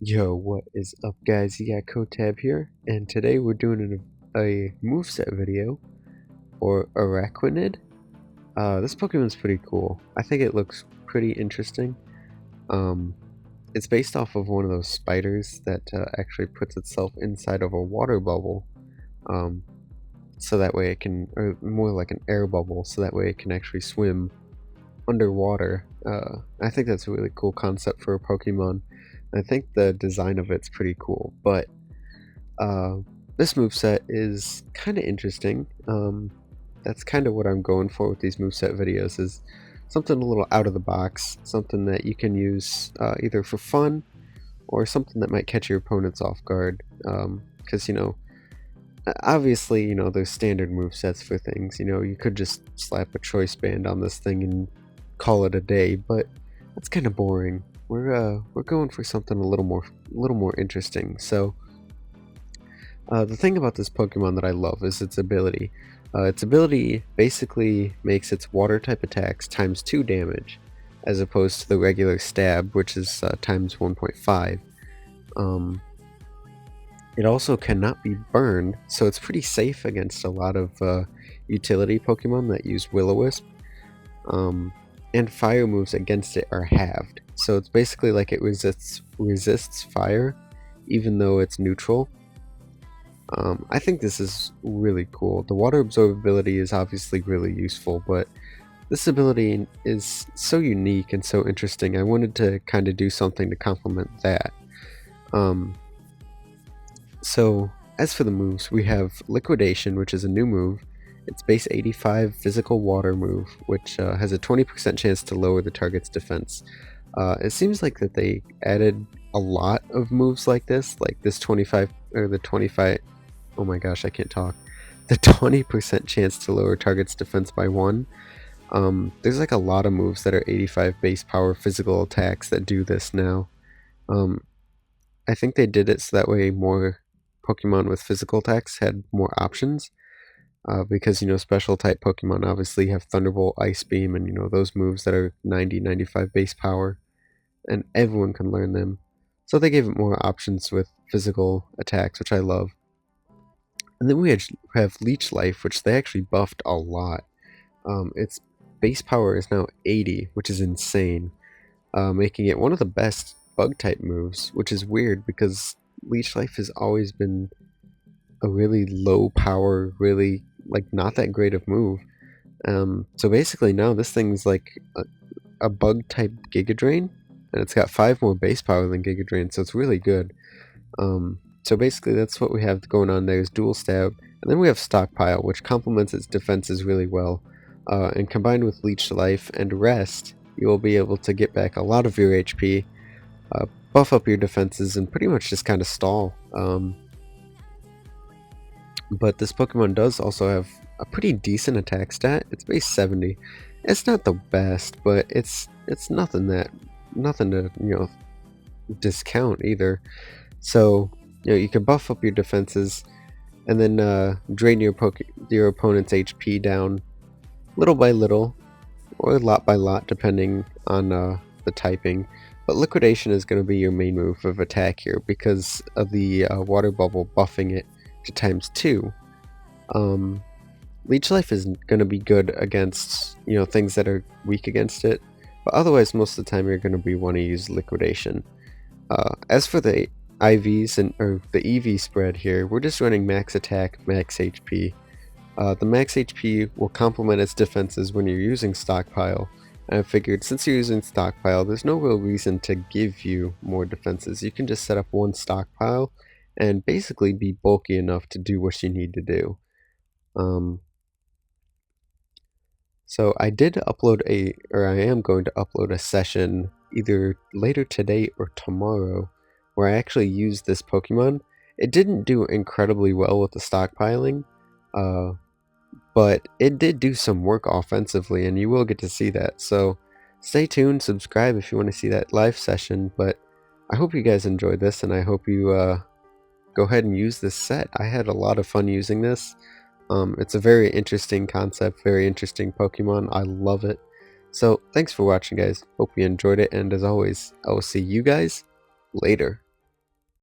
Yo, what is up, guys? You got Kotab here, and today we're doing a moveset video for Araquanid. This Pokemon's pretty cool. I think it looks pretty interesting. Um, it's based off of one of those spiders that actually puts itself inside of a water bubble, um, so that way it can, or more like an air bubble, so that way it can actually swim underwater. I think that's a really cool concept for a Pokemon. I think the design of it's pretty cool, but Uh, this moveset is kind of interesting. That's kind of what I'm going for with these moveset videos is something a little out of the box, something that you can use either for fun or something that might catch your opponents off guard. Because, obviously, there's standard movesets for things. You could just slap a choice band on this thing and call it a day, but that's kind of boring. We're going for something a little more interesting. So, the thing about this Pokemon that I love is its ability. Its ability basically makes its water type attacks times 2 damage, as opposed to the regular stab, which is times 1.5. Um, it also cannot be burned, so it's pretty safe against a lot of utility Pokemon that use Will-O-Wisp. Um, and fire moves against it are halved, so it's basically like it resists fire, even though it's neutral. I think this is really cool. The water absorbability is obviously really useful, but this ability is so unique and so interesting. I wanted to kind of do something to complement that. Um, so, as for the moves, we have Liquidation, which is a new move. It's base 85 physical water move, which has a 20% chance to lower the target's defense. It seems like that they added a lot of moves like this 25 or the 25. Oh my gosh, I can't talk. The 20% chance to lower target's defense by 1. There's like a lot of moves that are 85 base power physical attacks that do this now. Um, I think they did it so that way more Pokemon with physical attacks had more options. Because, special type Pokemon obviously have Thunderbolt, Ice Beam, and, those moves that are 90, 95 base power. And everyone can learn them. So they gave it more options with physical attacks, which I love. And then we have Leech Life, which they actually buffed a lot. Its base power is now 80, which is insane, making it one of the best bug type moves, which is weird because Leech Life has always been a really low power, really like not that great of move. So basically now this thing's like a bug type Giga Drain, and it's got 5 more base power than Giga Drain, so it's really good. So basically that's what we have going on there is Dual Stab, and then we have Stockpile, which complements its defenses really well. And combined with Leech Life and Rest, you will be able to get back a lot of your HP, buff up your defenses, and pretty much just kind of stall. But this Pokemon does also have a pretty decent attack stat. It's base 70. It's not the best, but it's nothing to discount either. So you can buff up your defenses, and then drain your opponent's HP down little by little, or lot by lot, depending on the typing. But Liquidation is going to be your main move of attack here because of the water bubble buffing it to times 2. Leech Life is going to be good against things that are weak against it, but otherwise most of the time you're going to want to use Liquidation. As for the IVs or the EV spread here, we're just running max attack, max HP. The max HP will complement its defenses when you're using Stockpile, and I figured since you're using Stockpile, there's no real reason to give you more defenses. You can just set up one Stockpile and basically be bulky enough to do what you need to do. So I am going to upload a session either later today or tomorrow where I actually used this Pokemon. It didn't do incredibly well with the stockpiling, but it did do some work offensively, and you will get to see that. So stay tuned, subscribe if you want to see that live session, but I hope you guys enjoyed this, and I hope you go ahead and use this set. I had a lot of fun using this. It's a very interesting concept, very interesting Pokemon. I love it. So thanks for watching, guys. Hope you enjoyed it, and as always, I will see you guys later.